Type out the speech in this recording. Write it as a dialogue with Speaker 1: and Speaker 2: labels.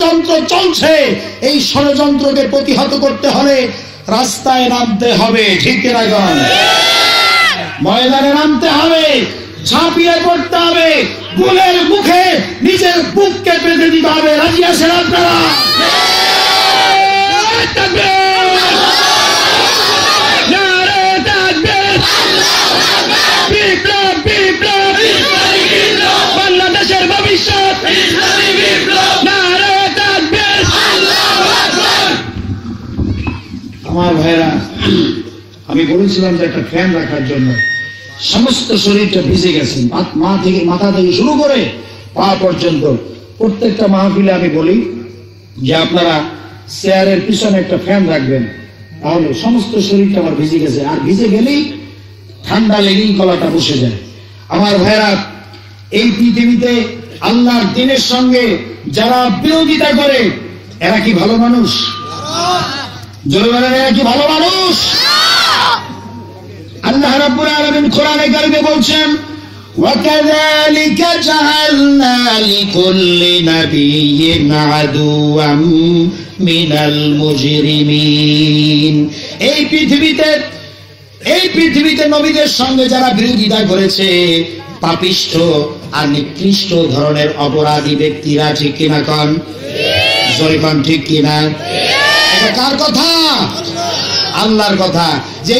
Speaker 1: ষড়যন্ত্র চলছে, এই ষড়যন্ত্রকে প্রতিহত করতে হলে রাস্তায় নামতে হবে, ঠিক কিনা বলেন? ময়দানে নামতে হবে, ঝাঁপিয়ে পড়তে হবে, গুলের মুখে নিজের বুককে পেতে দিতে হবে। রাজি আছেন আপনারা? বাংলাদেশের ভবিষ্যৎ আমার ভাইরা, আমি বলেছিলাম যে একটা ফ্যান রাখার জন্য। সমস্ত শরীরটা ভিজে গেছে, মাথা থেকে শুরু করে পা পর্যন্ত। প্রত্যেকটা মাহফিলে আমি বলি যে আপনারা চেয়ারের পিছনে একটা ফ্যান রাখবেন, তাহলে সমস্ত শরীরটা আমার ভিজে গেছে, আর ভিজে গেলেই ঠান্ডা লেগেই গলাটা বসে যায়। আমার ভাইরা, এই পৃথিবীতে আল্লাহর দ্বীনের সঙ্গে যারা বিরোধিতা করে এরা কি ভালো মানুষ? জোরে বলেন, এরা কি ভালো মানুষ? আল্লাহ রাব্বুল আলামিন কোরআনে কারিমে বলছেন, وَكَذَلِكَ جَعَلْنَا لِكُلِّ نَبِيٍّ عَدُوًّا مِنَ الْمُجْرِمِينَ। এই পৃথিবীতে নবীদের সঙ্গে যারা বিরোধিতা করেছে পাপিষ্ঠ আর নিকৃষ্ট ধরনের অপরাধী ব্যক্তিরা, ঠিক কিনা কন? জোরে কন, ঠিক কিনা? এটা কার কথা? আল্লাহর কথা। যে